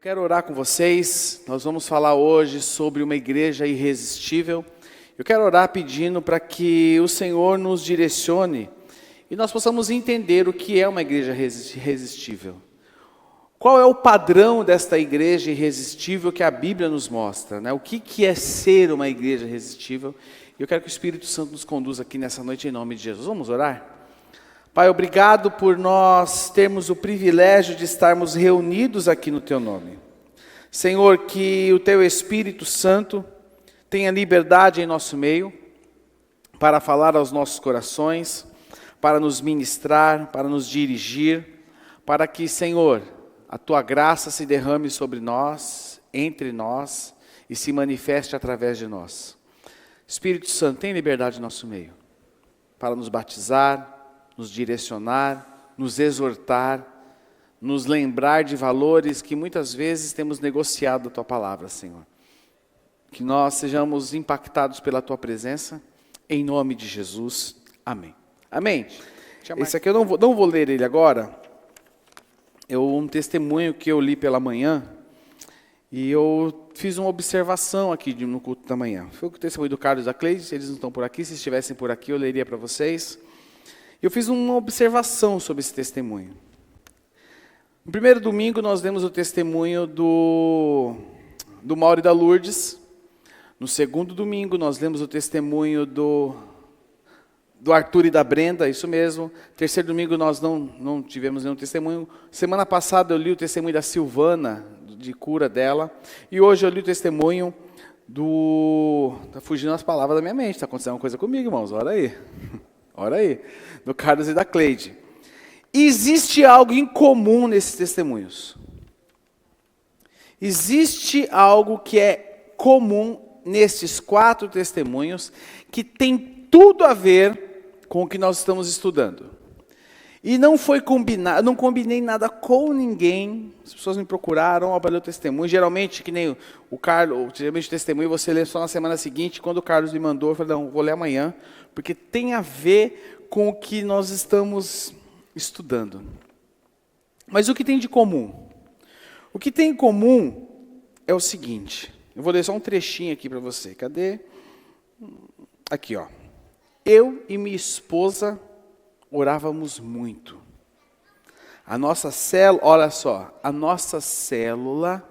Quero orar com vocês. Nós vamos falar hoje sobre uma igreja irresistível. Eu quero orar pedindo para que o Senhor nos direcione e nós possamos entender o que é uma igreja irresistível. Qual é o padrão desta igreja irresistível que a Bíblia nos mostra, né? O que é ser uma igreja irresistível? Eu quero que o Espírito Santo nos conduza aqui nessa noite em nome de Jesus. Vamos orar? Pai, obrigado por nós termos o privilégio de estarmos reunidos aqui no Teu nome. Senhor, que o Teu Espírito Santo tenha liberdade em nosso meio para falar aos nossos corações, para nos ministrar, para nos dirigir, para que, Senhor, a Tua graça se derrame sobre nós, entre nós e se manifeste através de nós. Espírito Santo, tem liberdade em nosso meio para nos batizar, nos direcionar, nos exortar, nos lembrar de valores que muitas vezes temos negociado a Tua palavra, Senhor. Que nós sejamos impactados pela Tua presença, em nome de Jesus. Amém. Amém. Esse aqui eu não vou ler ele agora. É um testemunho que eu li pela manhã e eu fiz uma observação aqui no culto da manhã. Foi o testemunho do Carlos e da Cleide, eles não estão por aqui, se estivessem por aqui eu leria para vocês. Eu fiz uma observação sobre esse testemunho. No primeiro domingo nós demos o testemunho do Mauro e da Lourdes. No segundo domingo nós demos o testemunho do Arthur e da Brenda, isso mesmo. Terceiro domingo nós não tivemos nenhum testemunho. Semana passada eu li o testemunho da Silvana, de cura dela. E hoje eu li o testemunho Está fugindo as palavras da minha mente, está acontecendo uma coisa comigo, irmãos, ora aí. Ora aí, do Carlos e da Cleide. Existe algo em comum nesses testemunhos. Existe algo que é comum nesses 4 testemunhos, que tem tudo a ver com o que nós estamos estudando. E não foi combinado, não combinei nada com ninguém. As pessoas me procuraram, olha o testemunho. Geralmente, que nem o Carlos, geralmente o testemunho você lê só na semana seguinte. Quando o Carlos me mandou, eu falei, não, vou ler amanhã, porque tem a ver com o que nós estamos estudando. Mas o que tem de comum? O que tem em comum é o seguinte. Eu vou ler só um trechinho aqui para você. Cadê? Aqui, ó. Eu e minha esposa orávamos muito. A nossa célula, olha só, a nossa célula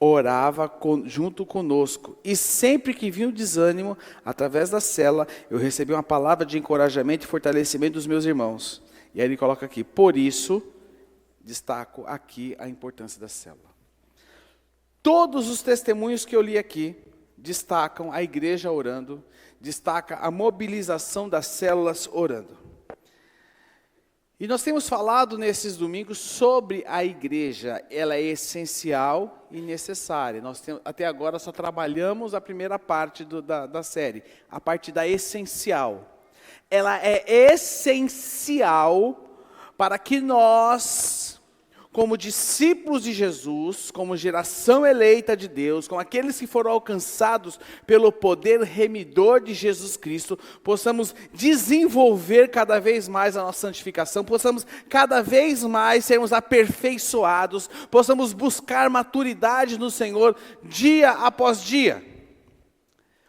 orava junto conosco. E sempre que vinha o desânimo, através da célula, eu recebia uma palavra de encorajamento e fortalecimento dos meus irmãos. E aí ele coloca aqui, por isso, destaco aqui a importância da célula. Todos os testemunhos que eu li aqui destacam a igreja orando, destaca a mobilização das células orando. E nós temos falado nesses domingos sobre a igreja. Ela é essencial e necessária. Nós até agora só trabalhamos a primeira parte da série, a parte da essencial. Ela é essencial para que nós, como discípulos de Jesus, como geração eleita de Deus, como aqueles que foram alcançados pelo poder remidor de Jesus Cristo, possamos desenvolver cada vez mais a nossa santificação, possamos cada vez mais sermos aperfeiçoados, possamos buscar maturidade no Senhor dia após dia.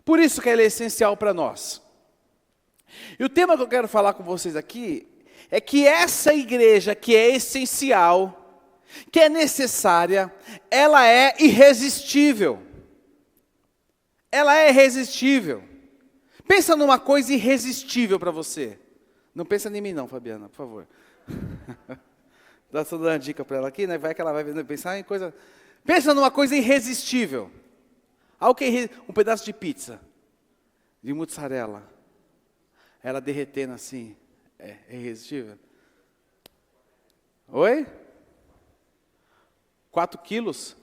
Por isso que ela é essencial para nós. E o tema que eu quero falar com vocês aqui é que essa igreja que é essencial, que é necessária, ela é irresistível. Ela é irresistível. Pensa numa coisa irresistível para você. Não pensa em mim não, Fabiana, por favor. Estou dando uma dica para ela aqui, né? Vai que ela vai pensar em coisa... Pensa numa coisa irresistível. Um pedaço de pizza, de mussarela. Ela derretendo assim, é irresistível? Oi? 4 quilos?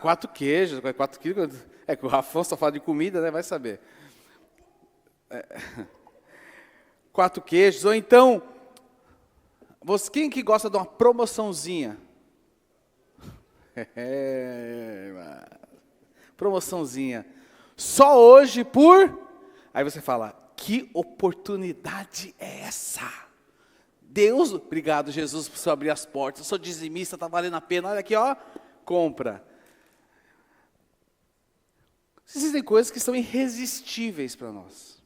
4 queijos, 4 quilos. É que o Rafão só fala de comida, né? Vai saber. 4 queijos. Ou então, quem que gosta de uma promoçãozinha? Promoçãozinha. Só hoje por... Aí você fala, que oportunidade é essa? Deus, obrigado Jesus por abrir as portas, eu sou dizimista, está valendo a pena, olha aqui ó, compra. Existem coisas que são irresistíveis para nós.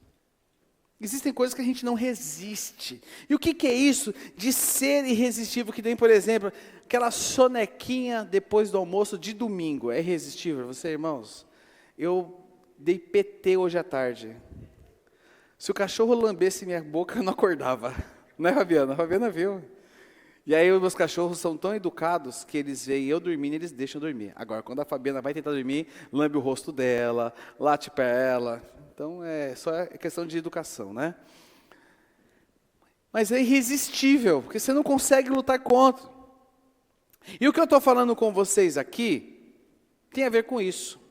Existem coisas que a gente não resiste. E o que é isso de ser irresistível? Que tem, por exemplo, aquela sonequinha depois do almoço de domingo. É irresistível? Você, irmãos, eu dei PT hoje à tarde. Se o cachorro lambesse minha boca, eu não acordava. Não é, Fabiana? A Fabiana viu. E aí os meus cachorros são tão educados que eles veem eu dormindo e eles deixam eu dormir. Agora, quando a Fabiana vai tentar dormir, lambe o rosto dela, late para ela. Então, só questão de educação, né? Mas é irresistível, porque você não consegue lutar contra. E o que eu estou falando com vocês aqui, tem a ver com isso.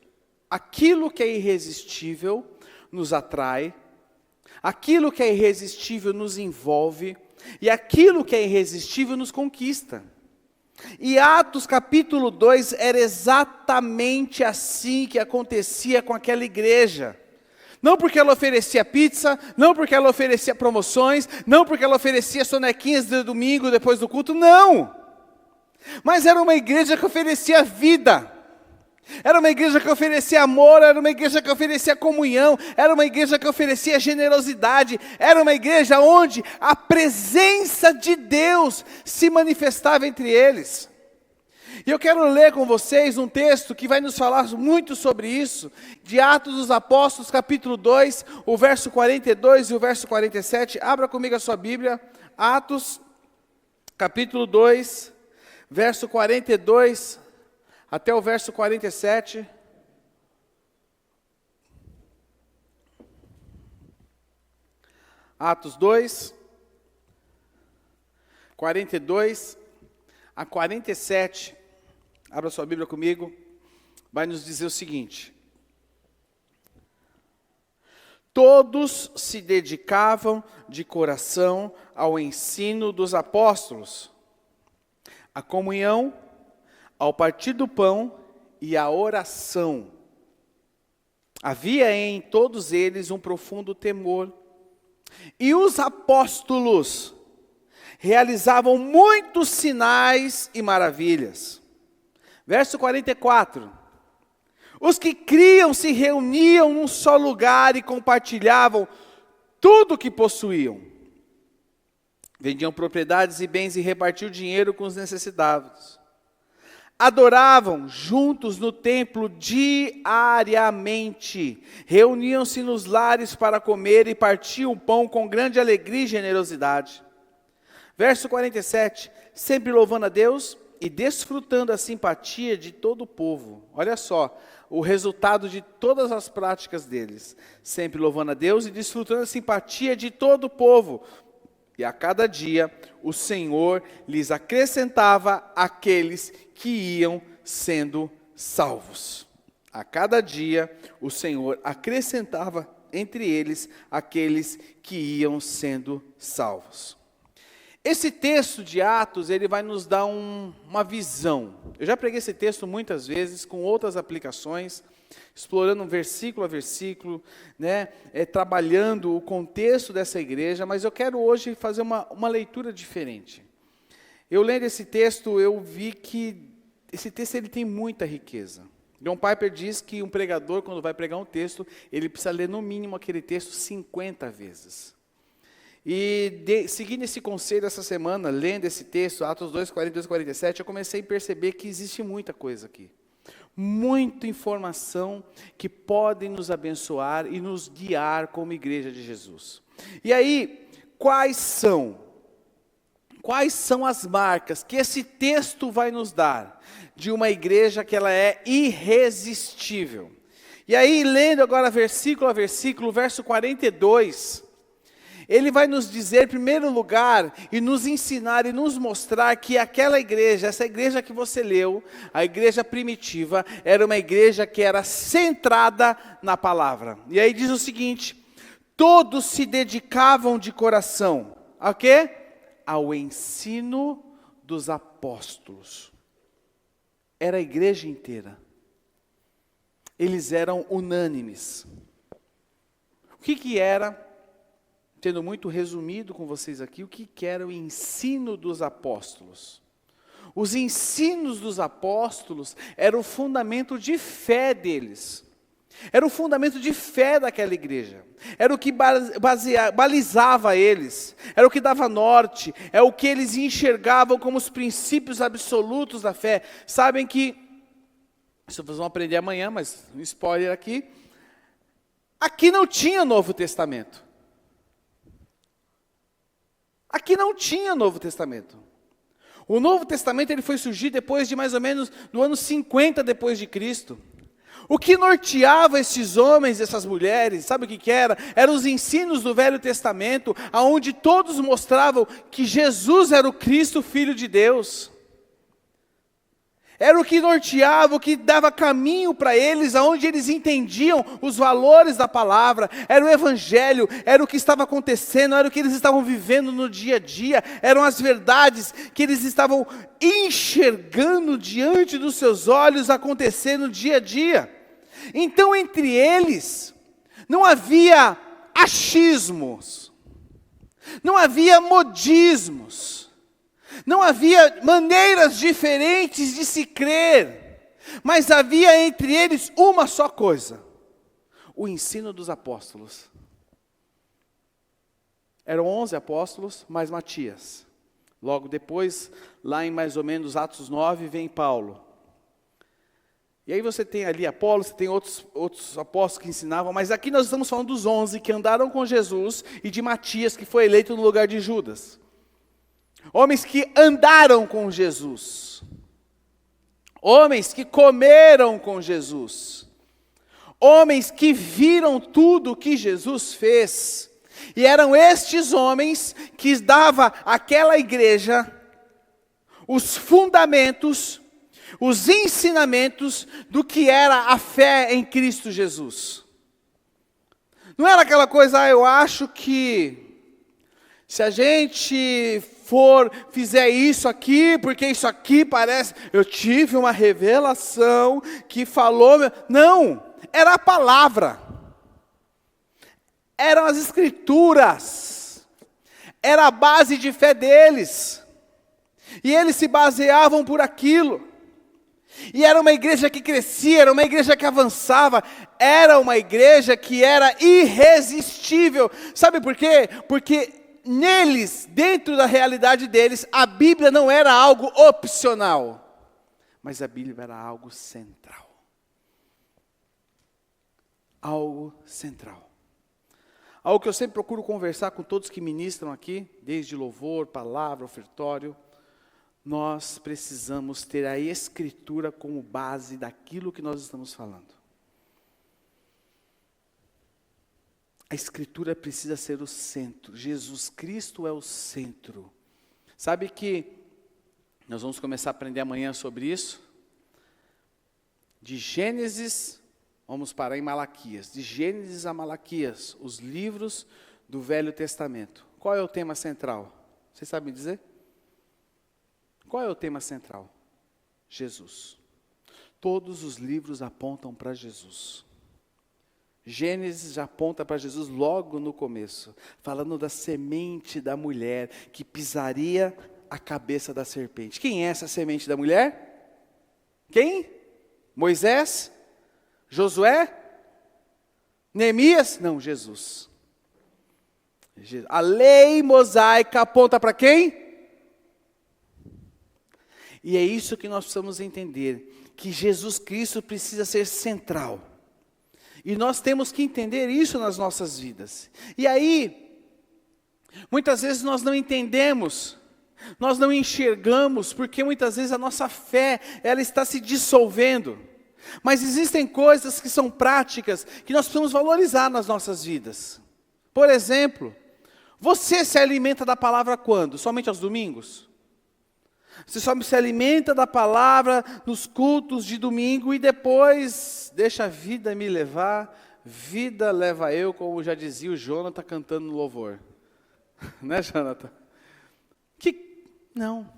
Aquilo que é irresistível nos atrai, aquilo que é irresistível nos envolve, e aquilo que é irresistível nos conquista. E Atos capítulo 2 era exatamente assim que acontecia com aquela igreja. Não porque ela oferecia pizza, não porque ela oferecia promoções, não porque ela oferecia sonequinhas de domingo depois do culto, não. Mas era uma igreja que oferecia vida. Era uma igreja que oferecia amor, era uma igreja que oferecia comunhão, era uma igreja que oferecia generosidade, era uma igreja onde a presença de Deus se manifestava entre eles. E eu quero ler com vocês um texto que vai nos falar muito sobre isso, de Atos dos Apóstolos, capítulo 2, o verso 42 e o verso 47. Abra comigo a sua Bíblia, Atos, capítulo 2, verso 42 até o verso 47. Atos 2, 42 a 47. Abra sua Bíblia comigo. Vai nos dizer o seguinte: todos se dedicavam de coração ao ensino dos apóstolos, à comunhão, ao partir do pão e à oração. Havia em todos eles um profundo temor. E os apóstolos realizavam muitos sinais e maravilhas. Verso 44. Os que criam se reuniam num só lugar e compartilhavam tudo o que possuíam. Vendiam propriedades e bens e repartiam dinheiro com os necessitados. Adoravam juntos no templo diariamente. Reuniam-se nos lares para comer e partiam o pão com grande alegria e generosidade. Verso 47. Sempre louvando a Deus e desfrutando a simpatia de todo o povo. Olha só, o resultado de todas as práticas deles. Sempre louvando a Deus e desfrutando a simpatia de todo o povo. E a cada dia o Senhor lhes acrescentava aqueles que iam sendo salvos. A cada dia o Senhor acrescentava entre eles aqueles que iam sendo salvos. Esse texto de Atos, ele vai nos dar uma visão. Eu já preguei esse texto muitas vezes, com outras aplicações, explorando versículo a versículo, né, trabalhando o contexto dessa igreja, mas eu quero hoje fazer uma leitura diferente. Eu lendo esse texto, eu vi que esse texto ele tem muita riqueza. John Piper diz que um pregador, quando vai pregar um texto, ele precisa ler no mínimo aquele texto 50 vezes. E seguindo esse conselho essa semana, lendo esse texto, Atos 2, 42 e 47, eu comecei a perceber que existe muita coisa aqui. Muita informação que podem nos abençoar e nos guiar como igreja de Jesus. E aí, quais são as marcas que esse texto vai nos dar de uma igreja que ela é irresistível? E aí, lendo agora versículo a versículo, verso 42... ele vai nos dizer, em primeiro lugar, e nos ensinar e nos mostrar que aquela igreja, essa igreja que você leu, a igreja primitiva, era uma igreja que era centrada na palavra. E aí diz o seguinte: todos se dedicavam de coração, a quê? Ao ensino dos apóstolos. Era a igreja inteira. Eles eram unânimes. O que era? Tendo muito resumido com vocês aqui, o que era o ensino dos apóstolos? Os ensinos dos apóstolos eram o fundamento de fé deles. Era o fundamento de fé daquela igreja. Era o que balizava eles. Era o que dava norte. É o que eles enxergavam como os princípios absolutos da fé. Sabem que, isso vocês vão aprender amanhã, mas um spoiler aqui. Aqui não tinha Novo Testamento. Aqui não tinha Novo Testamento. O Novo Testamento ele foi surgir depois de mais ou menos no ano 50 depois de Cristo. O que norteava esses homens e essas mulheres, sabe o que era? Eram os ensinos do Velho Testamento, onde todos mostravam que Jesus era o Cristo, Filho de Deus. Era o que norteava, o que dava caminho para eles, aonde eles entendiam os valores da palavra. Era o Evangelho, era o que estava acontecendo, era o que eles estavam vivendo no dia a dia. Eram as verdades que eles estavam enxergando diante dos seus olhos acontecer no dia a dia. Então, entre eles, não havia achismos, não havia modismos, não havia maneiras diferentes de se crer, mas havia entre eles uma só coisa: o ensino dos apóstolos. Eram 11 apóstolos, mais Matias. Logo depois, lá em mais ou menos Atos 9, vem Paulo. E aí você tem ali Apolo, você tem outros apóstolos que ensinavam, mas aqui nós estamos falando dos 11 que andaram com Jesus e de Matias, que foi eleito no lugar de Judas. Homens que andaram com Jesus. Homens que comeram com Jesus. Homens que viram tudo o que Jesus fez. E eram estes homens que davam àquela igreja os fundamentos, os ensinamentos do que era a fé em Cristo Jesus. Não era aquela coisa, eu acho que se a gente fizer isso aqui, porque isso aqui parece, eu tive uma revelação que falou, não, era a palavra, eram as escrituras, era a base de fé deles, e eles se baseavam por aquilo. E era uma igreja que crescia, era uma igreja que avançava, era uma igreja que era irresistível. Sabe por quê? Porque neles, dentro da realidade deles, a Bíblia não era algo opcional, mas a Bíblia era algo central. Algo central. Algo que eu sempre procuro conversar com todos que ministram aqui, desde louvor, palavra, ofertório. Nós precisamos ter a Escritura como base daquilo que nós estamos falando. A Escritura precisa ser o centro. Jesus Cristo é o centro. Sabe que nós vamos começar a aprender amanhã sobre isso? De Gênesis, vamos parar em Malaquias. De Gênesis a Malaquias, os livros do Velho Testamento. Qual é o tema central? Vocês sabem dizer? Qual é o tema central? Jesus. Todos os livros apontam para Jesus. Gênesis já aponta para Jesus logo no começo, falando da semente da mulher que pisaria a cabeça da serpente. Quem é essa semente da mulher? Quem? Moisés? Josué? Neemias? Não, Jesus. A lei mosaica aponta para quem? E é isso que nós precisamos entender, que Jesus Cristo precisa ser central. E nós temos que entender isso nas nossas vidas. E aí, muitas vezes nós não entendemos, nós não enxergamos, porque muitas vezes a nossa fé, ela está se dissolvendo. Mas existem coisas que são práticas, que nós precisamos valorizar nas nossas vidas. Por exemplo, você se alimenta da palavra quando? Somente aos domingos? Você só se alimenta da palavra nos cultos de domingo e depois deixa a vida me levar, vida leva eu, como já dizia o Jonathan cantando no louvor. Né, Jonathan? Não,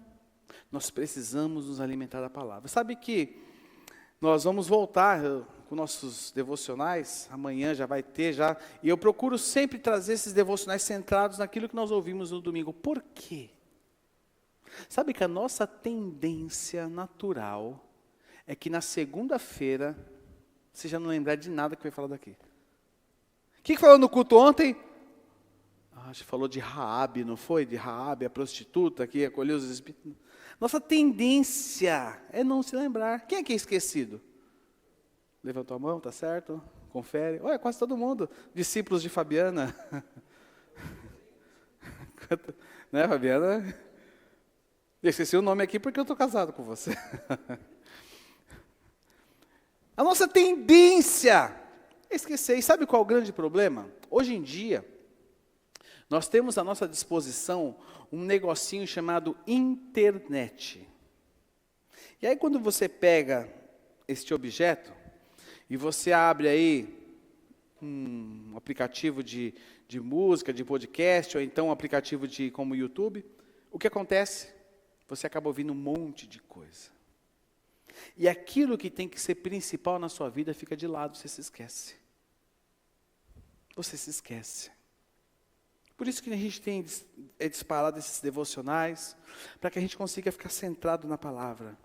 nós precisamos nos alimentar da palavra. Sabe que nós vamos voltar com nossos devocionais, amanhã já vai ter, e eu procuro sempre trazer esses devocionais centrados naquilo que nós ouvimos no domingo. Por quê? Sabe que a nossa tendência natural é que na segunda-feira você já não lembrar de nada que foi falado aqui. O que falou no culto ontem? Acho que falou de Raabe, não foi? De Raabe, a prostituta que acolheu os espíritos. Nossa tendência é não se lembrar. Quem é que é esquecido? Levantou a mão, tá certo? Confere. Olha, quase todo mundo. Discípulos de Fabiana. Né, Fabiana? Eu esqueci o nome aqui porque eu estou casado com você. A nossa tendência é esquecer. E sabe qual é o grande problema? Hoje em dia, nós temos à nossa disposição um negocinho chamado internet. E aí quando você pega este objeto e você abre aí um aplicativo de música, de podcast, ou então um aplicativo como o YouTube, o que acontece? Você acaba ouvindo um monte de coisa. E aquilo que tem que ser principal na sua vida fica de lado, você se esquece. Você se esquece. Por isso que a gente tem disparado esses devocionais, para que a gente consiga ficar centrado na palavra.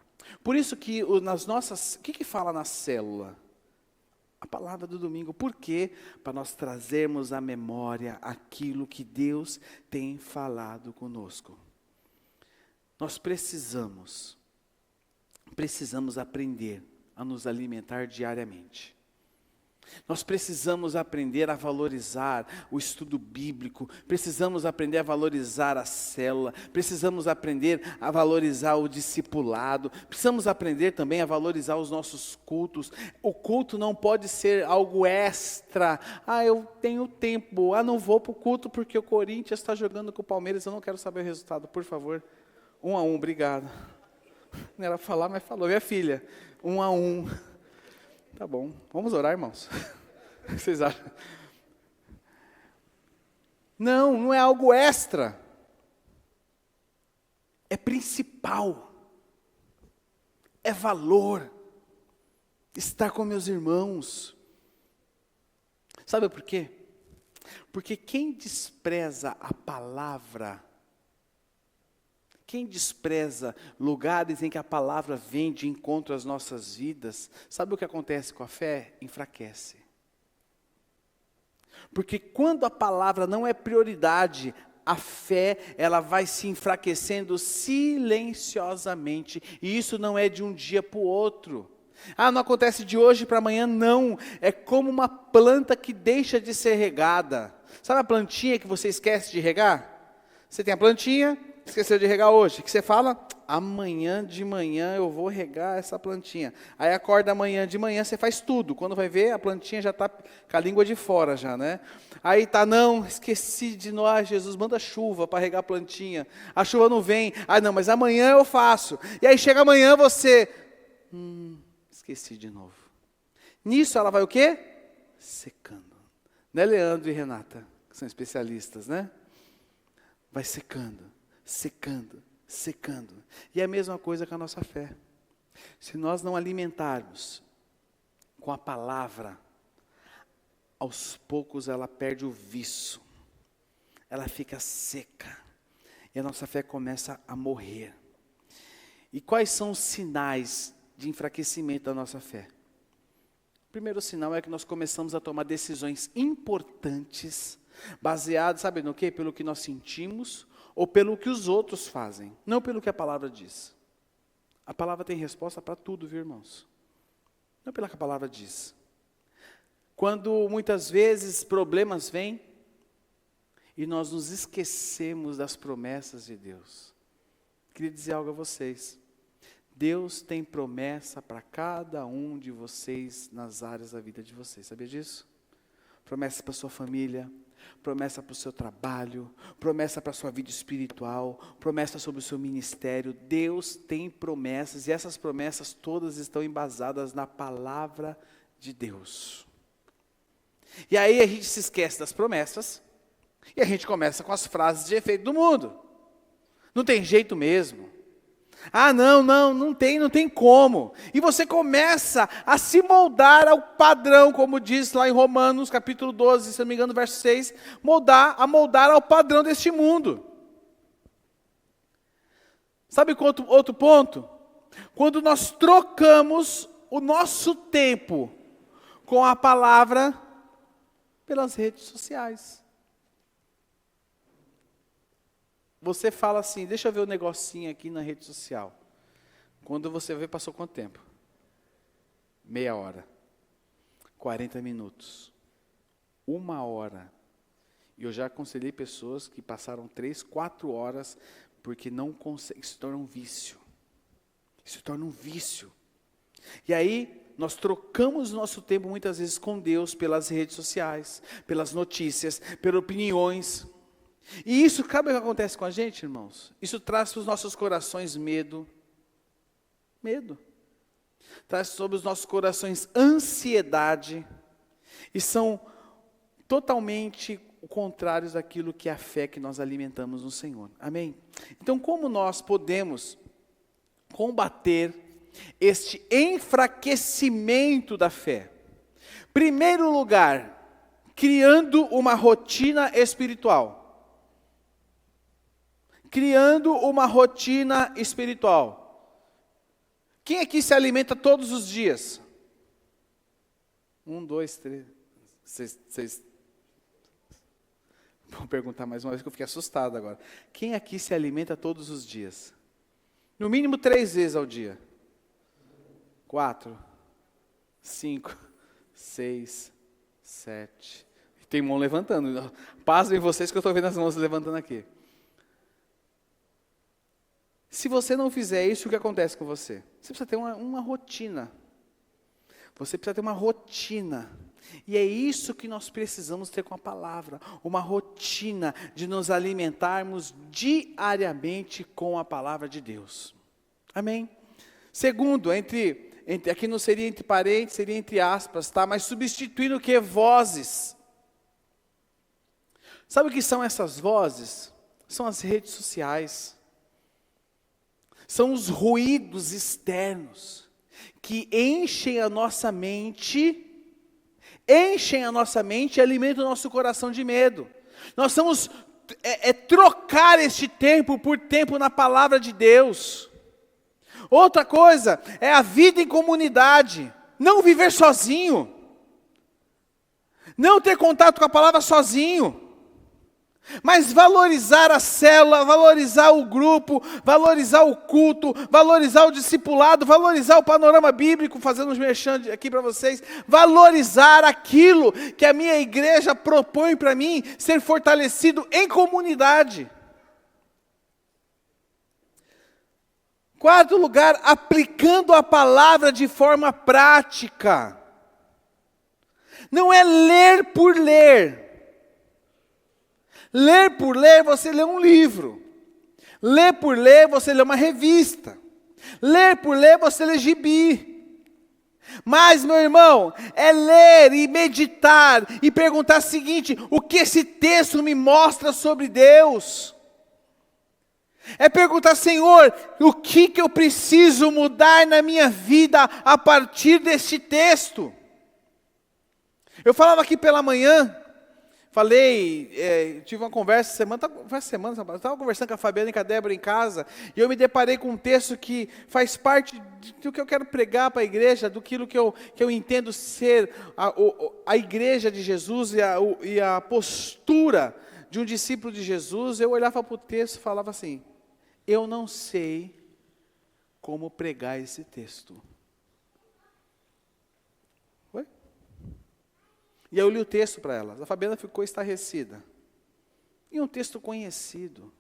Por isso que nas nossas... O que fala na célula? A palavra do domingo. Por quê? Para nós trazermos à memória aquilo que Deus tem falado conosco. Nós precisamos aprender a nos alimentar diariamente. Nós precisamos aprender a valorizar o estudo bíblico, precisamos aprender a valorizar a célula, precisamos aprender a valorizar o discipulado, precisamos aprender também a valorizar os nossos cultos. O culto não pode ser algo extra. Eu tenho tempo, não vou para o culto porque o Corinthians está jogando com o Palmeiras, eu não quero saber o resultado, por favor. 1-1, obrigado. Não era falar, mas falou. Minha filha, 1-1. Tá bom, vamos orar, irmãos. O que vocês acham? Não é algo extra. É principal. É valor. Estar com meus irmãos. Sabe por quê? Porque quem despreza a palavra, quem despreza lugares em que a palavra vem de encontro às nossas vidas, sabe o que acontece com a fé? Enfraquece. Porque quando a palavra não é prioridade, a fé ela vai se enfraquecendo silenciosamente. E isso não é de um dia para o outro. Não acontece de hoje para amanhã, não. É como uma planta que deixa de ser regada. Sabe a plantinha que você esquece de regar? Você tem a plantinha, esqueceu de regar hoje. O que você fala? Amanhã de manhã eu vou regar essa plantinha. Aí acorda amanhã de manhã, você faz tudo. Quando vai ver, a plantinha já está com a língua de fora já, né? Aí não, esqueci de nós, Jesus, manda chuva para regar a plantinha. A chuva não vem. Não, mas amanhã eu faço. E aí chega amanhã você... esqueci de novo. Nisso ela vai o quê? Secando. Né, Leandro e Renata? Que são especialistas, né? Vai secando. Secando, secando. E é a mesma coisa com a nossa fé. Se nós não alimentarmos com a palavra, aos poucos ela perde o viço. Ela fica seca. E a nossa fé começa a morrer. E quais são os sinais de enfraquecimento da nossa fé? O primeiro sinal é que nós começamos a tomar decisões importantes, baseadas, sabe no quê? Pelo que nós sentimos, ou pelo que os outros fazem, não pelo que a palavra diz. A palavra tem resposta para tudo, viu, irmãos? Não pelo que a palavra diz. Quando muitas vezes problemas vêm, e nós nos esquecemos das promessas de Deus. Queria dizer algo a vocês. Deus tem promessa para cada um de vocês nas áreas da vida de vocês, sabia disso? Promessa para sua família, promessa para o seu trabalho, promessa para a sua vida espiritual, promessa sobre o seu ministério. Deus tem promessas e essas promessas todas estão embasadas na palavra de Deus. E aí a gente se esquece das promessas e a gente começa com as frases de efeito do mundo. Não tem jeito mesmo. Não tem como. E você começa a se moldar ao padrão, como diz lá em Romanos, capítulo 12, se não me engano, verso 6, moldar ao padrão deste mundo. Sabe quanto outro ponto? Quando nós trocamos o nosso tempo com a palavra pelas redes sociais. Você fala assim, deixa eu ver o negocinho aqui na rede social. Quando você vê, passou quanto tempo? Meia hora. 40 minutos. 1 hora. E eu já aconselhei pessoas que passaram 3, 4 horas porque não conseguem, isso se torna um vício. Isso se torna um vício. E aí, nós trocamos nosso tempo muitas vezes com Deus pelas redes sociais, pelas notícias, pelas opiniões. E isso, sabe o que acontece com a gente, irmãos? Isso traz para os nossos corações medo. Medo. Traz sobre os nossos corações ansiedade. E são totalmente contrários daquilo que é a fé que nós alimentamos no Senhor. Amém? Então, como nós podemos combater este enfraquecimento da fé? Primeiro lugar, criando uma rotina espiritual. Criando uma rotina espiritual. Quem aqui se alimenta todos os dias? 1, 2, 3. Vocês. Vou perguntar mais uma vez que eu fiquei assustado agora. Quem aqui se alimenta todos os dias? No mínimo 3 vezes ao dia. 4, 5, 6, 7. Tem mão levantando. Pasmem vocês que eu estou vendo as mãos levantando aqui. Se você não fizer isso, o que acontece com você? Você precisa ter uma rotina. Você precisa ter uma rotina. E é isso que nós precisamos ter com a palavra. Uma rotina de nos alimentarmos diariamente com a palavra de Deus. Amém? Segundo, aqui não seria entre parênteses, seria entre aspas, tá? Mas substituindo o que? Vozes. Sabe o que são essas vozes? São as redes sociais. São os ruídos externos que enchem a nossa mente e alimentam o nosso coração de medo. Nós vamos trocar este tempo por tempo na palavra de Deus. Outra coisa é a vida em comunidade. Não viver sozinho. Não ter contato com a palavra sozinho. Mas valorizar a célula, valorizar o grupo, valorizar o culto, valorizar o discipulado, valorizar o panorama bíblico, fazendo uns merchan aqui para vocês, valorizar aquilo que a minha igreja propõe para mim, ser fortalecido em comunidade. Quarto lugar, aplicando a palavra de forma prática. Não é ler por ler. Ler por ler, você lê um livro. Ler por ler, você lê uma revista. Ler por ler, você lê gibi. Mas, meu irmão, é ler e meditar e perguntar o seguinte: o que esse texto me mostra sobre Deus? É perguntar, Senhor, o que eu preciso mudar na minha vida a partir deste texto? Eu falava aqui pela manhã, tive uma conversa, eu estava conversando com a Fabiana e com a Débora em casa, e eu me deparei com um texto que faz parte do que eu quero pregar para a igreja, do que eu entendo ser a igreja de Jesus e a postura de um discípulo de Jesus. Eu olhava para o texto e falava assim: eu não sei como pregar esse texto. Oi? E eu li o texto para elas. A Fabiana ficou estarrecida. E um texto conhecido.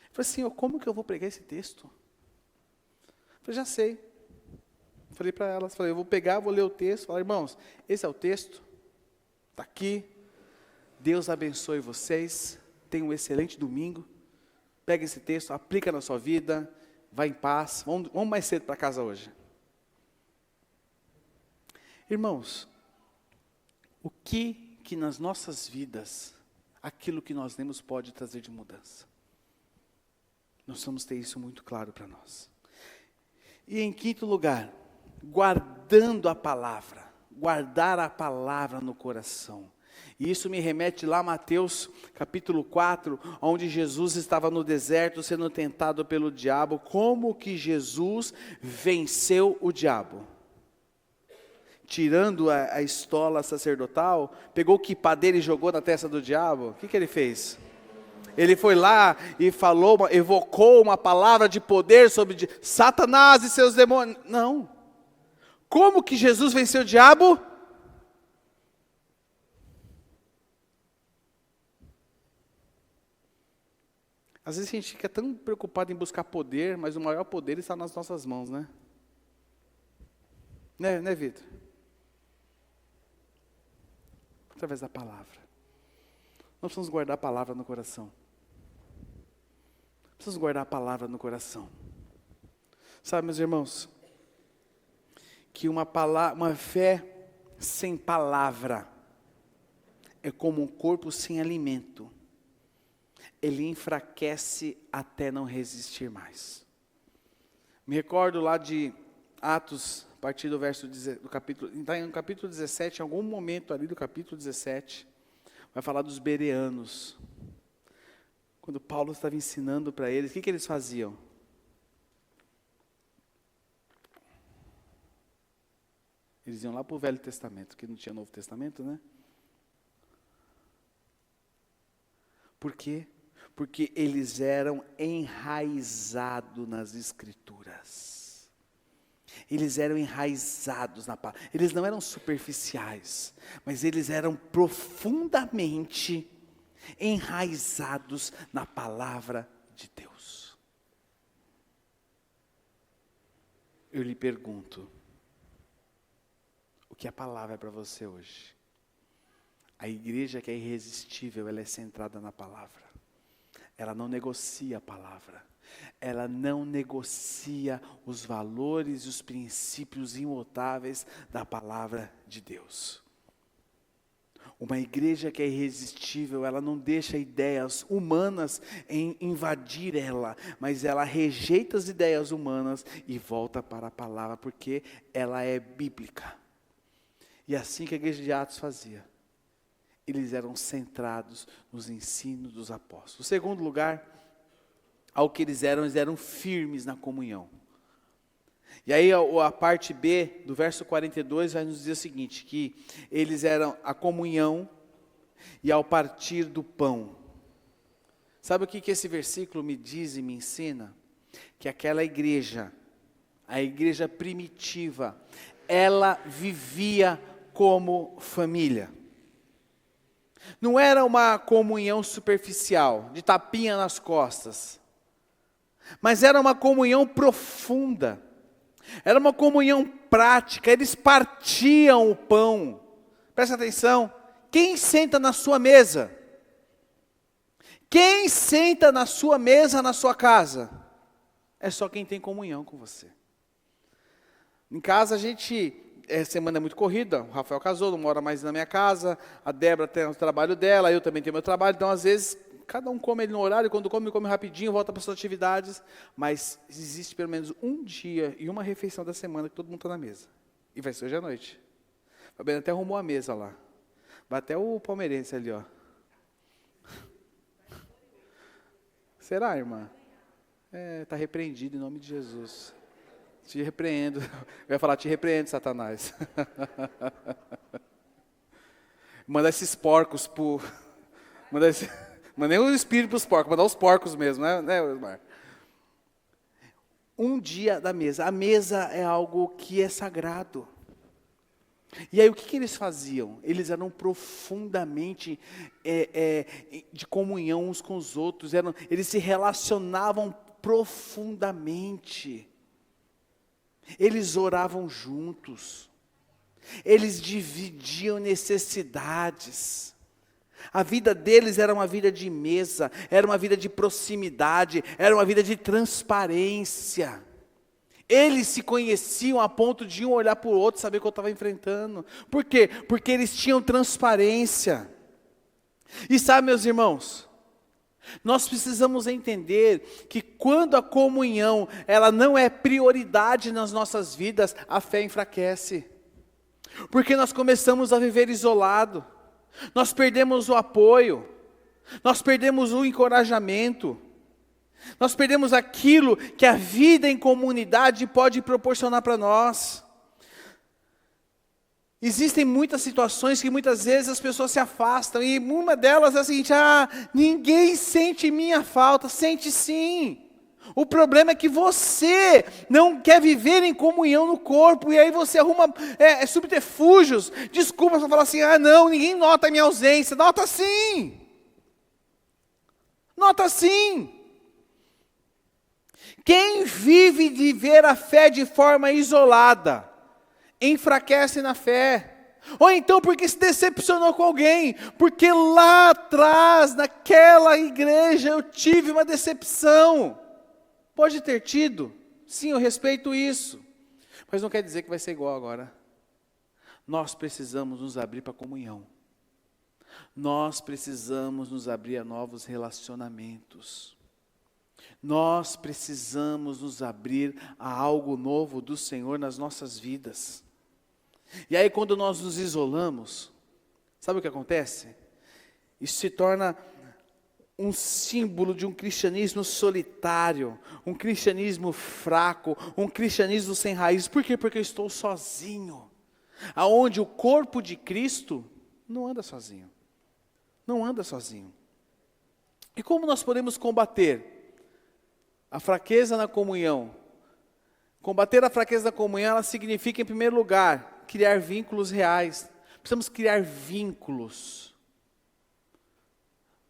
Eu falei, Senhor, como que eu vou pregar esse texto? Eu falei, já sei. Falei para elas, eu vou pegar, vou ler o texto. Falei, irmãos, esse é o texto. Está aqui. Deus abençoe vocês. Tenham um excelente domingo. Pega esse texto, aplica na sua vida. Vai em paz. Vamos mais cedo para casa hoje. Irmãos, o que nas nossas vidas, aquilo que nós lemos pode trazer de mudança? Nós vamos ter isso muito claro para nós. E em quinto lugar, guardando a palavra, guardar a palavra no coração. E isso me remete lá a Mateus capítulo 4, onde Jesus estava no deserto sendo tentado pelo diabo. Como que Jesus venceu o diabo? Tirando a estola sacerdotal, pegou o quipá dele e jogou na testa do diabo. O que ele fez? Ele foi lá e falou, evocou uma palavra de poder sobre Satanás e seus demônios. Não. Como que Jesus venceu o diabo? Às vezes a gente fica tão preocupado em buscar poder, mas o maior poder está nas nossas mãos, né? Né, Vitor? Através da palavra. Nós precisamos guardar a palavra no coração. Precisamos guardar a palavra no coração. Sabe, meus irmãos, que uma fé sem palavra é como um corpo sem alimento. Ele enfraquece até não resistir mais. Me recordo lá de Atos, a partir do verso do capítulo, está no capítulo 17, em algum momento ali do capítulo 17, vai falar dos bereanos. Quando Paulo estava ensinando para eles, o que eles faziam? Eles iam lá para o Velho Testamento, que não tinha Novo Testamento, né? Por quê? Porque eles eram enraizados nas Escrituras. Eles eram enraizados na palavra. Eles não eram superficiais, mas eles eram profundamente enraizados na palavra de Deus. Eu lhe pergunto, o que a palavra é para você hoje? A igreja que é irresistível, ela é centrada na palavra. Ela não negocia a palavra. Ela não negocia os valores e os princípios imutáveis da palavra de Deus. Uma igreja que é irresistível, ela não deixa ideias humanas invadir ela, mas ela rejeita as ideias humanas e volta para a palavra, porque ela é bíblica. E assim que a igreja de Atos fazia. Eles eram centrados nos ensinos dos apóstolos. O segundo lugar, ao que eles eram firmes na comunhão. E aí a parte B do verso 42 vai nos dizer o seguinte, que eles eram a comunhão e ao partir do pão. Sabe o que esse versículo me diz e me ensina? Que aquela igreja, a igreja primitiva, ela vivia como família. Não era uma comunhão superficial, de tapinha nas costas, mas era uma comunhão profunda, era uma comunhão prática. Eles partiam o pão. Presta atenção, quem senta na sua mesa? Quem senta na sua mesa, na sua casa? É só quem tem comunhão com você. Em casa a gente... semana é muito corrida, o Rafael casou, não mora mais na minha casa, a Débora tem o trabalho dela, eu também tenho meu trabalho, então às vezes cada um come no horário, quando come rapidinho, volta para suas atividades, mas existe pelo menos um dia e uma refeição da semana que todo mundo está na mesa, e vai ser hoje à noite. O Fabiano até arrumou a mesa lá, vai até o palmeirense ali, ó. Será, irmã? Está repreendido em nome de Jesus. Te repreendo. Eu ia falar, te repreendo, Satanás. Manda esses porcos pro... Mandei o espírito para os porcos, mandar os porcos mesmo, né, Osmar? Um dia da mesa. A mesa é algo que é sagrado. E aí o que eles faziam? Eles eram profundamente de comunhão uns com os outros. Eles se relacionavam profundamente. Eles oravam juntos, eles dividiam necessidades. A vida deles era uma vida de mesa, era uma vida de proximidade, era uma vida de transparência. Eles se conheciam a ponto de um olhar para o outro e saber o que eu estava enfrentando. Por quê? Porque eles tinham transparência. E sabe, meus irmãos, nós precisamos entender que quando a comunhão, ela não é prioridade nas nossas vidas, a fé enfraquece. Porque nós começamos a viver isolado. nós perdemos o apoio, nós perdemos o encorajamento, nós perdemos aquilo que a vida em comunidade pode proporcionar para nós. Existem muitas situações que muitas vezes as pessoas se afastam, e uma delas é a seguinte: ninguém sente minha falta. Sente sim. O problema é que você não quer viver em comunhão no corpo, e aí você arruma subterfúgios, desculpas para falar assim: não, ninguém nota a minha ausência. Nota sim. Nota sim. Quem vive de ver a fé de forma isolada, enfraquece na fé. Ou então porque se decepcionou com alguém, porque lá atrás, naquela igreja, eu tive uma decepção. Pode ter tido, sim, eu respeito isso, mas não quer dizer que vai ser igual agora. Nós precisamos nos abrir para a comunhão. Nós precisamos nos abrir a novos relacionamentos. Nós precisamos nos abrir a algo novo do Senhor nas nossas vidas. E aí quando nós nos isolamos, sabe o que acontece? Isso se torna um símbolo de um cristianismo solitário, um cristianismo fraco, um cristianismo sem raiz. Por quê? Porque eu estou sozinho. Aonde o corpo de Cristo não anda sozinho. Não anda sozinho. E como nós podemos combater a fraqueza na comunhão? Combater a fraqueza da comunhão, ela significa, em primeiro lugar, criar vínculos reais. Precisamos criar vínculos.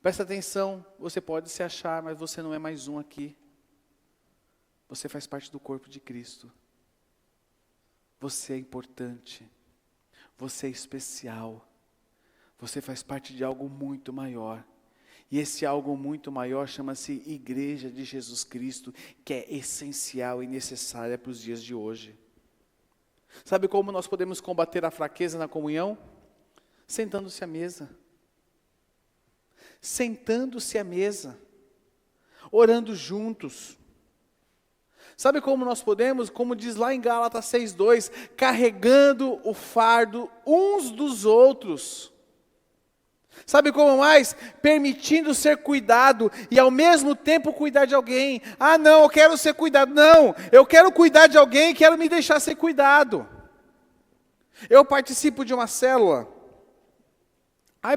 Presta atenção, você pode se achar, mas você não é mais um aqui. Você faz parte do corpo de Cristo. Você é importante. Você é especial. Você faz parte de algo muito maior. E esse algo muito maior chama-se Igreja de Jesus Cristo, que é essencial e necessária para os dias de hoje. Sabe como nós podemos combater a fraqueza na comunhão? Sentando-se à mesa. Sentando-se à mesa. Orando juntos. Sabe como nós podemos? Como diz lá em Gálatas 6:2, carregando o fardo uns dos outros. Sabe como mais? Permitindo ser cuidado e ao mesmo tempo cuidar de alguém. Não, eu quero ser cuidado. Não, eu quero cuidar de alguém e quero me deixar ser cuidado. Eu participo de uma célula.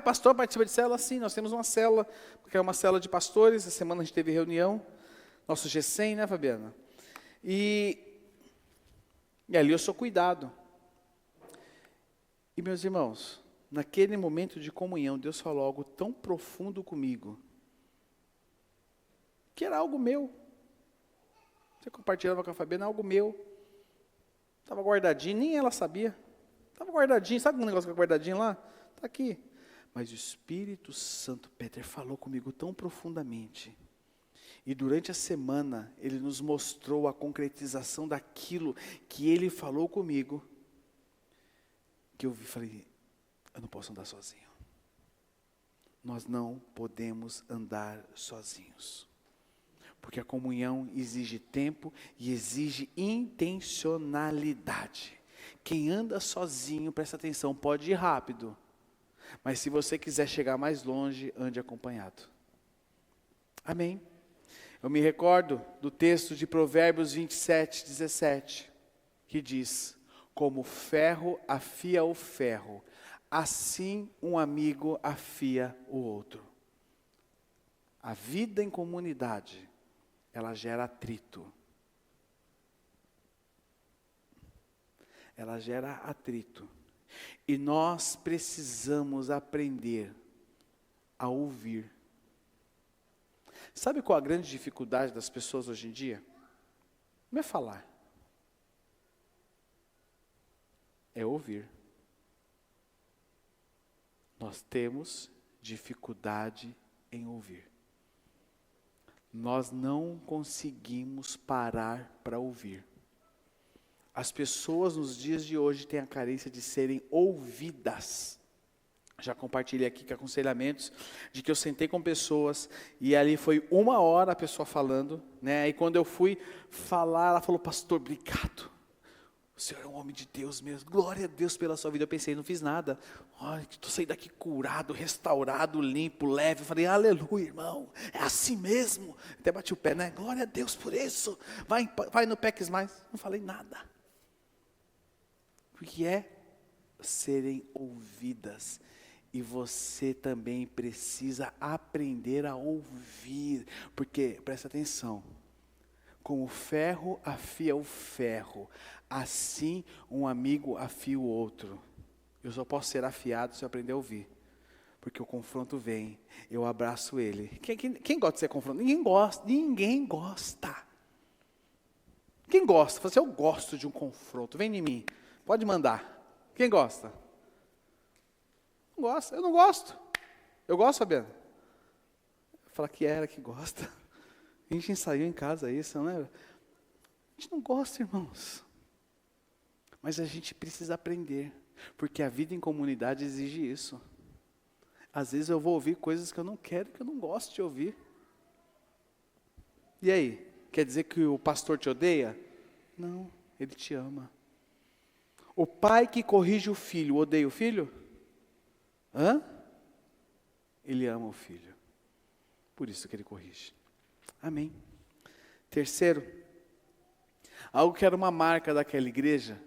Pastor, participa de célula? Sim, nós temos uma célula, porque é uma célula de pastores. Essa semana a gente teve reunião. Nosso G100, né, Fabiana? E ali eu sou cuidado. E meus irmãos, naquele momento de comunhão, Deus falou algo tão profundo comigo, que era algo meu. Você compartilhava com a Fabiana, algo meu. Estava guardadinho, nem ela sabia. Estava guardadinho, sabe um negócio que é guardadinho lá? Está aqui. Mas o Espírito Santo, Peter, falou comigo tão profundamente. E durante a semana, ele nos mostrou a concretização daquilo que ele falou comigo, que eu falei: eu não posso andar sozinho. Nós não podemos andar sozinhos. Porque a comunhão exige tempo e exige intencionalidade. Quem anda sozinho, presta atenção, pode ir rápido. Mas se você quiser chegar mais longe, ande acompanhado. Amém? Eu me recordo do texto de Provérbios 27:17, que diz: como ferro afia o ferro, assim um amigo afia o outro. A vida em comunidade, ela gera atrito. Ela gera atrito. E nós precisamos aprender a ouvir. Sabe qual a grande dificuldade das pessoas hoje em dia? Não é falar. É ouvir. Nós temos dificuldade em ouvir. Nós não conseguimos parar para ouvir. As pessoas nos dias de hoje têm a carência de serem ouvidas. Já compartilhei aqui com aconselhamentos de que eu sentei com pessoas e ali foi 1 hora a pessoa falando, né? E quando eu fui falar, ela falou: pastor, obrigado. O senhor é um homem de Deus mesmo, glória a Deus pela sua vida. Eu pensei, não fiz nada. Olha, estou saindo daqui curado, restaurado, limpo, leve. Eu falei, aleluia, irmão, é assim mesmo. Até bati o pé, né? Glória a Deus por isso. Vai no PECs mais. Não falei nada. Porque é serem ouvidas. E você também precisa aprender a ouvir. Porque, presta atenção, como o ferro afia o ferro, assim um amigo afia o outro. Eu só posso ser afiado se eu aprender a ouvir. Porque o confronto vem, eu abraço ele. Quem gosta de ser confrontado? Ninguém gosta, ninguém gosta. Quem gosta? Fala assim, eu gosto de um confronto, vem em mim, pode mandar. Quem gosta? Não gosta, eu não gosto. Eu gosto, Fabiano? Fala que era que gosta. A gente ensaiou em casa isso, né? A gente não gosta, irmãos. Mas a gente precisa aprender. Porque a vida em comunidade exige isso. Às vezes eu vou ouvir coisas que eu não quero, que eu não gosto de ouvir. E aí? Quer dizer que o pastor te odeia? Não, ele te ama. O pai que corrige o filho, odeia o filho? Hã? Ele ama o filho. Por isso que ele corrige. Amém. Terceiro, algo que era uma marca daquela igreja,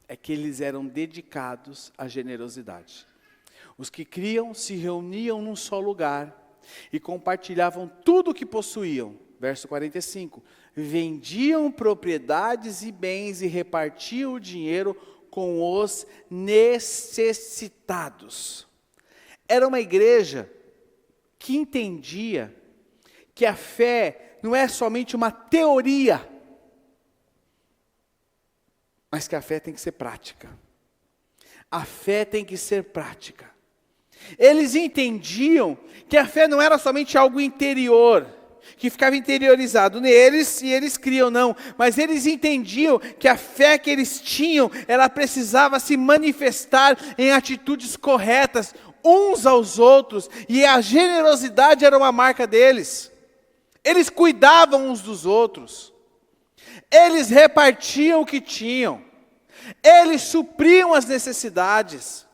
é que eles eram dedicados à generosidade. Os que criam se reuniam num só lugar e compartilhavam tudo o que possuíam. Verso 45, vendiam propriedades e bens e repartiam o dinheiro com os necessitados. Era uma igreja que entendia que a fé não é somente uma teoria, mas que a fé tem que ser prática. A fé tem que ser prática. Eles entendiam que a fé não era somente algo interior, que ficava interiorizado neles e eles criam, não. Mas eles entendiam que a fé que eles tinham, ela precisava se manifestar em atitudes corretas, uns aos outros, e a generosidade era uma marca deles. Eles cuidavam uns dos outros, eles repartiam o que tinham, eles supriam as necessidades.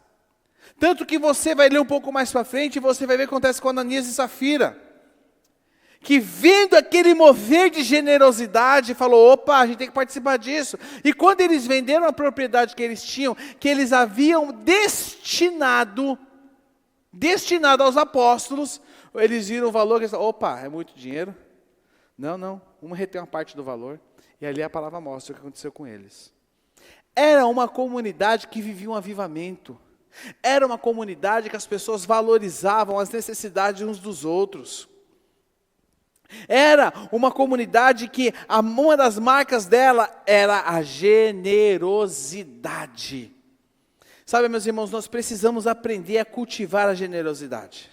Tanto que você vai ler um pouco mais para frente e você vai ver o que acontece com Ananias e Safira. Que vendo aquele mover de generosidade, falou, opa, a gente tem que participar disso. E quando eles venderam a propriedade que eles tinham, que eles haviam destinado aos apóstolos, eles viram o valor, eles falaram, opa, é muito dinheiro? Não, vamos reter uma parte do valor. E ali a palavra mostra o que aconteceu com eles. Era uma comunidade que vivia um avivamento. Era uma comunidade que as pessoas valorizavam as necessidades uns dos outros. Era uma comunidade que uma das marcas dela era a generosidade. Sabe, meus irmãos, nós precisamos aprender a cultivar a generosidade.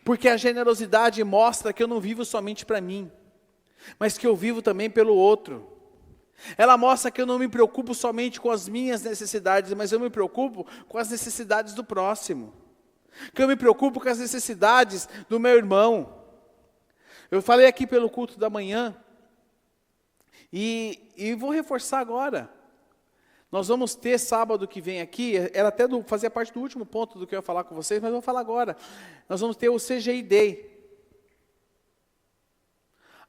Porque a generosidade mostra que eu não vivo somente para mim, mas que eu vivo também pelo outro. Ela mostra que eu não me preocupo somente com as minhas necessidades, mas eu me preocupo com as necessidades do próximo. Que eu me preocupo com as necessidades do meu irmão. Eu falei aqui pelo culto da manhã, e vou reforçar agora. Nós vamos ter sábado que vem aqui, fazia parte do último ponto do que eu ia falar com vocês, mas eu vou falar agora. Nós vamos ter o CGI Day,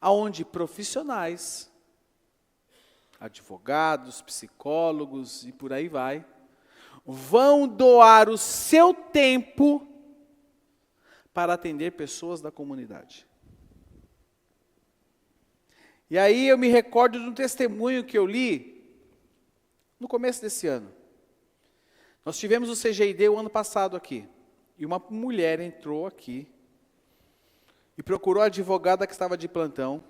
onde profissionais, advogados, psicólogos e por aí vai, vão doar o seu tempo para atender pessoas da comunidade. E aí eu me recordo de um testemunho que eu li no começo desse ano. Nós tivemos o CGID o ano passado aqui, e uma mulher entrou aqui e procurou a advogada que estava de plantão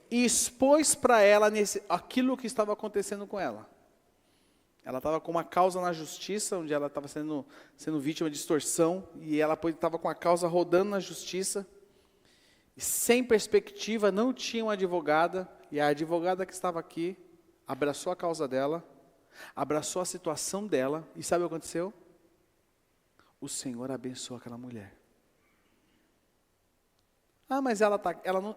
e expôs para ela aquilo que estava acontecendo com ela. Ela estava com uma causa na justiça, onde ela estava sendo vítima de extorsão, e ela estava com a causa rodando na justiça, e sem perspectiva, não tinha uma advogada, e a advogada que estava aqui abraçou a causa dela, abraçou a situação dela, e sabe o que aconteceu? O Senhor abençoou aquela mulher. Ah, mas ela não,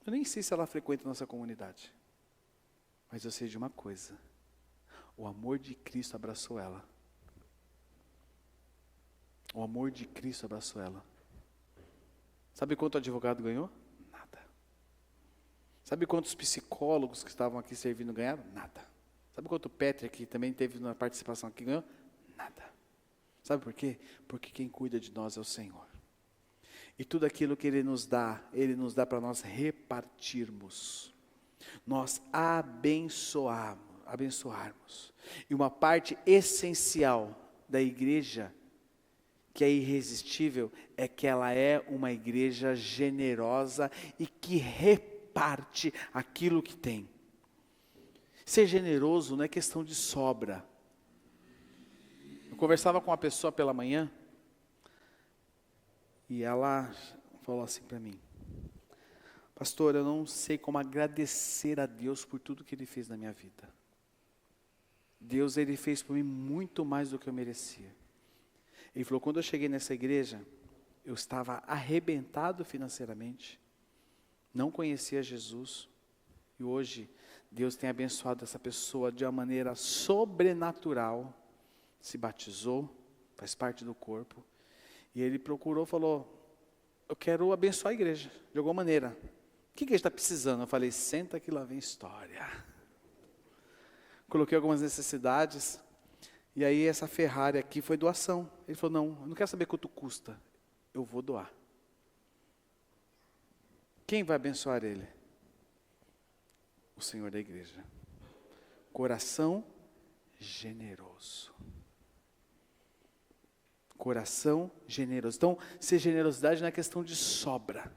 eu nem sei se ela frequenta a nossa comunidade, mas eu sei de uma coisa, O amor de Cristo abraçou ela. O amor de Cristo abraçou ela. Sabe quanto o advogado ganhou? Nada. Sabe quantos psicólogos que estavam aqui servindo ganharam? Nada. Sabe quanto o Petri, que também teve uma participação aqui, ganhou? Nada. Sabe por quê? Porque quem cuida de nós é o Senhor. E tudo aquilo que Ele nos dá para nós repartirmos. Nós abençoarmos. E uma parte essencial da igreja, que é irresistível, é que ela é uma igreja generosa e que reparte aquilo que tem. Ser generoso não é questão de sobra. Eu conversava com uma pessoa pela manhã, e ela falou assim para mim: pastor, eu não sei como agradecer a Deus por tudo que Ele fez na minha vida. Deus, Ele fez por mim muito mais do que eu merecia. Ele falou, quando eu cheguei nessa igreja, eu estava arrebentado financeiramente, não conhecia Jesus, e hoje Deus tem abençoado essa pessoa de uma maneira sobrenatural, se batizou, faz parte do corpo, e ele procurou, falou, eu quero abençoar a igreja, de alguma maneira. O que a gente está precisando? Eu falei, senta que lá vem história. Coloquei algumas necessidades, e aí essa Ferrari aqui foi doação. Ele falou, não, eu não quero saber quanto custa, eu vou doar. Quem vai abençoar ele? O Senhor da igreja. Coração generoso. Coração generoso. Então, ser generosidade não é questão de sobra,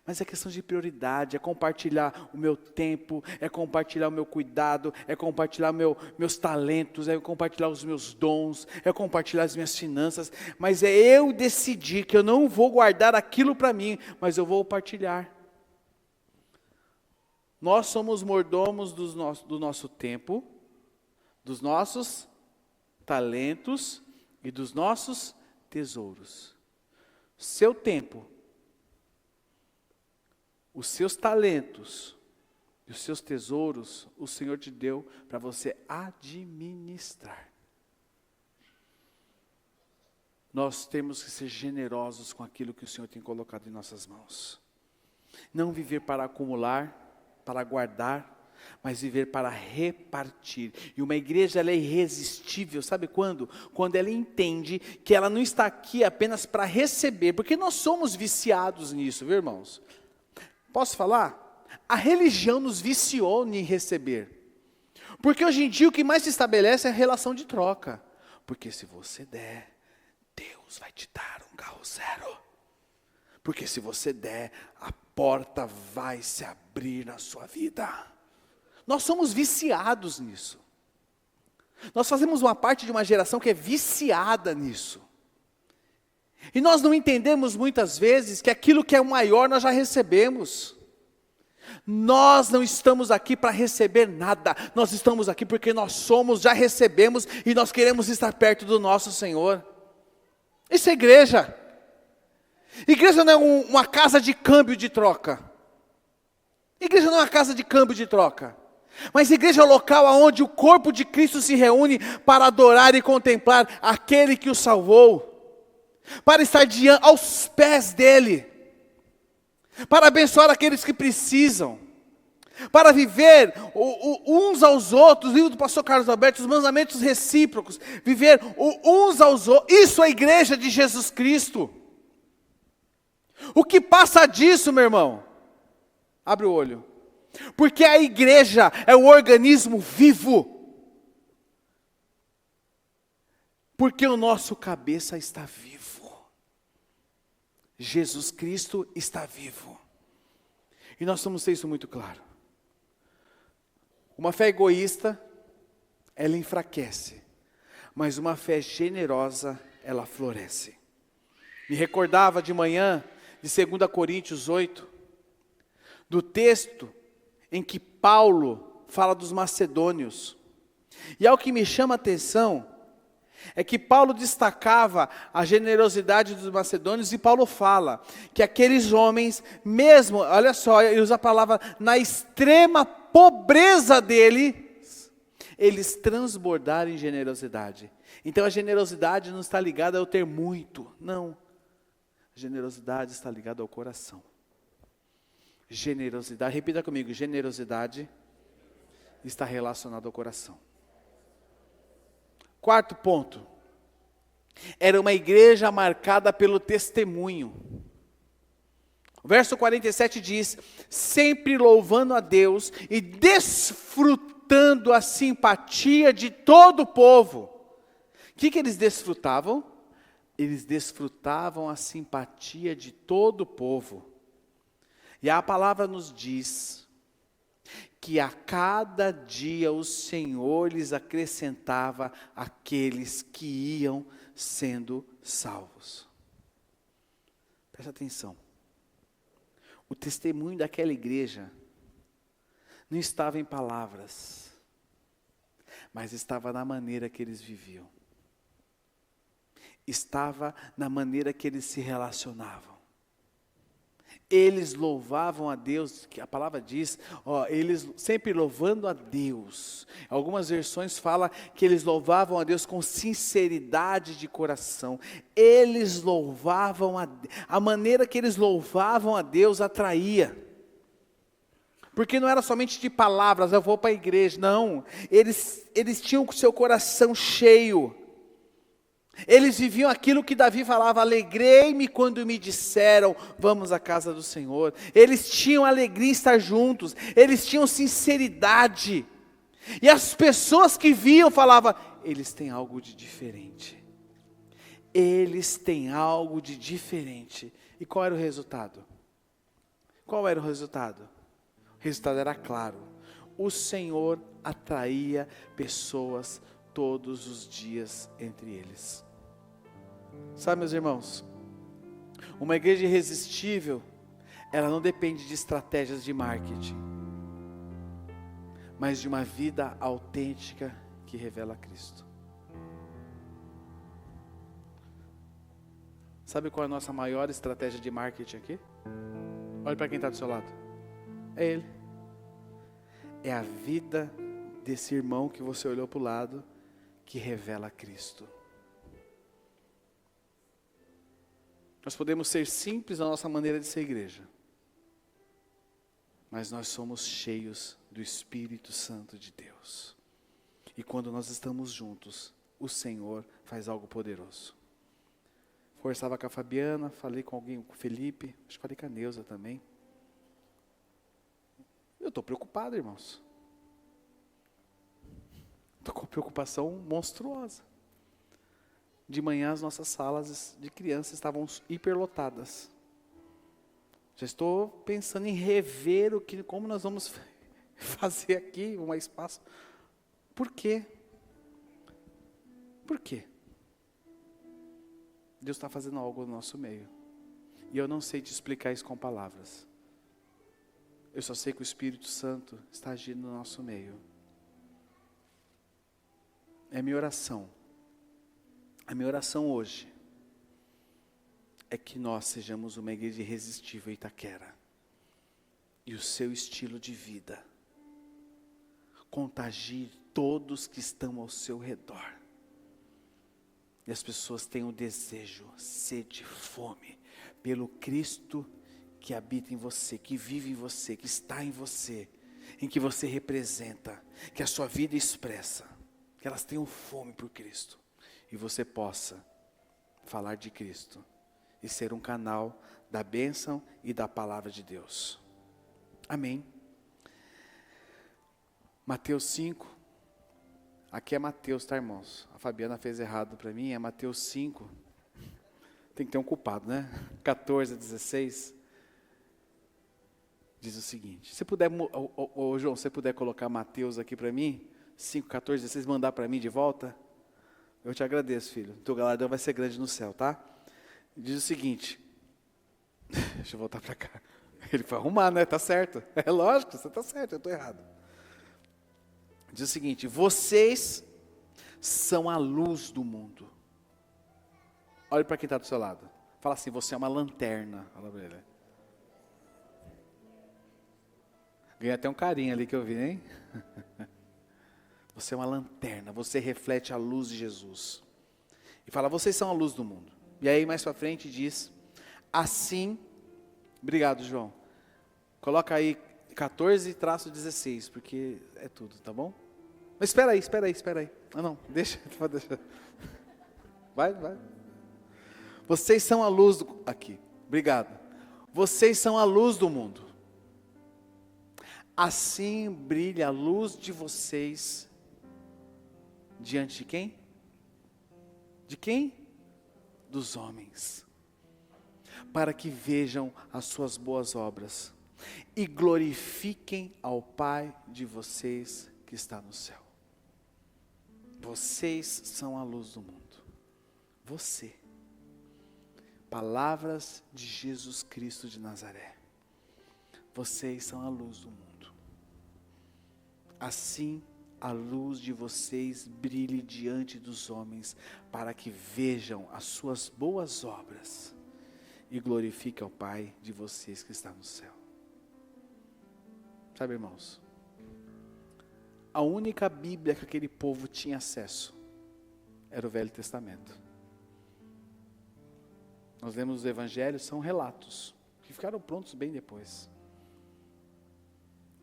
mas é questão de prioridade, é compartilhar o meu tempo, é compartilhar o meu cuidado, é compartilhar meus talentos, é compartilhar os meus dons, é compartilhar as minhas finanças, mas é eu decidir que eu não vou guardar aquilo para mim, mas eu vou partilhar. Nós somos mordomos do nosso tempo, dos nossos talentos e dos nossos tesouros. Seu tempo, os seus talentos e os seus tesouros, o Senhor te deu para você administrar. Nós temos que ser generosos com aquilo que o Senhor tem colocado em nossas mãos. Não viver para acumular, para guardar, mas viver para repartir. E uma igreja, ela é irresistível, sabe quando? Quando ela entende que ela não está aqui apenas para receber, porque nós somos viciados nisso, viu, irmãos? Posso falar? A religião nos viciou em receber. Porque hoje em dia o que mais se estabelece é a relação de troca. Porque se você der, Deus vai te dar um carro zero. Porque se você der, a porta vai se abrir na sua vida. Nós somos viciados nisso. Nós fazemos uma parte de uma geração que é viciada nisso. E nós não entendemos muitas vezes que aquilo que é o maior nós já recebemos. Nós não estamos aqui para receber nada. Nós estamos aqui porque nós somos, já recebemos e nós queremos estar perto do nosso Senhor. Isso é igreja. Igreja não é uma casa de câmbio de troca. Igreja não é uma casa de câmbio de troca. Mas igreja é o local onde o corpo de Cristo se reúne para adorar e contemplar aquele que o salvou. Para estar aos pés dele. Para abençoar aqueles que precisam. Para viver uns aos outros, livro do pastor Carlos Alberto, os mandamentos recíprocos. Viver uns aos outros. Isso é a igreja de Jesus Cristo. O que passa disso, meu irmão? Abre o olho. Porque a igreja é um organismo vivo. Porque o nosso cabeça está vivo. Jesus Cristo está vivo. E nós temos que ter isso muito claro. Uma fé egoísta, ela enfraquece. Mas uma fé generosa, ela floresce. Me recordava de manhã, de 2 Coríntios 8, do texto em que Paulo fala dos macedônios. E algo que me chama a atenção é que Paulo destacava a generosidade dos macedônios, e Paulo fala que aqueles homens, mesmo, olha só, ele usa a palavra, na extrema pobreza deles, eles transbordaram em generosidade. Então a generosidade não está ligada a eu ter muito, não. A generosidade está ligada ao coração. Generosidade, repita comigo, generosidade está relacionada ao coração. Quarto ponto, era uma igreja marcada pelo testemunho. O verso 47 diz, sempre louvando a Deus e desfrutando a simpatia de todo o povo. O que eles desfrutavam? Eles desfrutavam a simpatia de todo o povo. E a palavra nos diz que a cada dia o Senhor lhes acrescentava aqueles que iam sendo salvos. Presta atenção. O testemunho daquela igreja não estava em palavras, mas estava na maneira que eles viviam. Estava na maneira que eles se relacionavam. Eles louvavam a Deus, que a palavra diz, eles sempre louvando a Deus. Algumas versões falam que eles louvavam a Deus com sinceridade de coração. Eles louvavam a maneira que eles louvavam a Deus atraía. Porque não era somente de palavras, eu vou para a igreja, não. Eles tinham o seu coração cheio. Eles viviam aquilo que Davi falava, alegrei-me quando me disseram, vamos à casa do Senhor. Eles tinham alegria em estar juntos, eles tinham sinceridade. E as pessoas que viam falavam, eles têm algo de diferente. Eles têm algo de diferente. E qual era o resultado? Qual era o resultado? O resultado era claro. O Senhor atraía pessoas todos os dias entre eles. Sabe, meus irmãos, uma igreja irresistível, ela não depende de estratégias de marketing, mas de uma vida autêntica que revela Cristo. Sabe qual é a nossa maior estratégia de marketing aqui? Olha para quem está do seu lado. É Ele. É a vida desse irmão que você olhou para o lado, que revela Cristo. Nós podemos ser simples na nossa maneira de ser igreja, mas nós somos cheios do Espírito Santo de Deus. E quando nós estamos juntos, o Senhor faz algo poderoso. Conversava com a Fabiana, falei com alguém, com o Felipe, acho que falei com a Neuza também. Eu estou preocupado, irmãos. Estou com preocupação monstruosa. De manhã as nossas salas de crianças estavam hiperlotadas. Já estou pensando em rever como nós vamos fazer aqui um espaço. Por quê? Por quê? Deus está fazendo algo no nosso meio. E eu não sei te explicar isso com palavras. Eu só sei que o Espírito Santo está agindo no nosso meio. É minha oração. A minha oração hoje é que nós sejamos uma igreja irresistível em Itaquera. E o seu estilo de vida contagie todos que estão ao seu redor. E as pessoas tenham desejo, sede, fome pelo Cristo que habita em você, que vive em você, que está em você, em que você representa, que a sua vida expressa, que elas tenham fome por Cristo. E você possa falar de Cristo e ser um canal da bênção e da palavra de Deus. Amém. Mateus 5. Aqui é Mateus, tá, irmãos? A Fabiana fez errado para mim, é Mateus 5. Tem que ter um culpado, né? 14 a 16. Diz o seguinte. Se puder, João, se você puder colocar Mateus aqui para mim, 5, 14, 16, mandar para mim de volta. Eu te agradeço, filho. Teu galardão vai ser grande no céu, tá? Diz o seguinte. Deixa eu voltar para cá. Ele foi arrumar, né? Tá certo. É lógico, você tá certo, eu estou errado. Diz o seguinte: vocês são a luz do mundo. Olhe para quem está do seu lado. Fala assim, você é uma lanterna. Fala para ele. Ganhei até um carinho ali que eu vi, hein? Você é uma lanterna, você reflete a luz de Jesus. E fala, vocês são a luz do mundo. E aí mais para frente diz, assim, obrigado João, coloca aí 14-16, porque é tudo, tá bom? Mas espera aí. Ah não, deixa. Vai. Vocês são a luz aqui, obrigado. Vocês são a luz do mundo. Assim brilha a luz de vocês diante de quem? De quem? Dos homens. Para que vejam as suas boas obras e glorifiquem ao Pai de vocês que está no céu. Vocês são a luz do mundo. Você. Palavras de Jesus Cristo de Nazaré. Vocês são a luz do mundo. Assim, a luz de vocês brilhe diante dos homens, para que vejam as suas boas obras e glorifiquem ao Pai de vocês que está no céu. Sabe, irmãos, a única Bíblia que aquele povo tinha acesso era o Velho Testamento. Nós lemos os Evangelhos, são relatos, que ficaram prontos bem depois.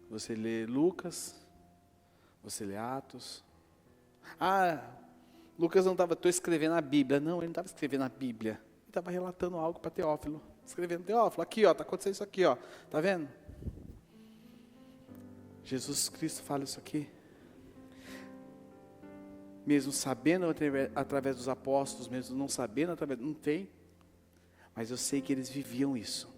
Você lê Lucas, você lê Atos. Lucas não estava, estou escrevendo a Bíblia. Não, ele não estava escrevendo a Bíblia. Ele estava relatando algo para Teófilo. Escrevendo, Teófilo, aqui ó, está acontecendo isso aqui ó. Está vendo? Jesus Cristo fala isso aqui. Mesmo sabendo através dos apóstolos, mesmo não sabendo através, não tem. Mas eu sei que eles viviam isso.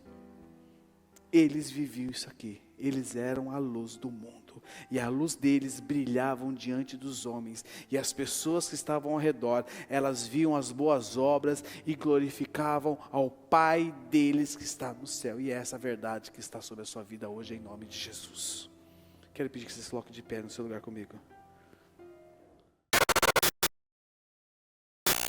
Eles viviam isso aqui. Eles eram a luz do mundo. E a luz deles brilhavam diante dos homens. E as pessoas que estavam ao redor, elas viam as boas obras e glorificavam ao Pai deles que está no céu. E é essa verdade que está sobre a sua vida hoje, em nome de Jesus. Quero pedir que você se coloque de pé no seu lugar comigo.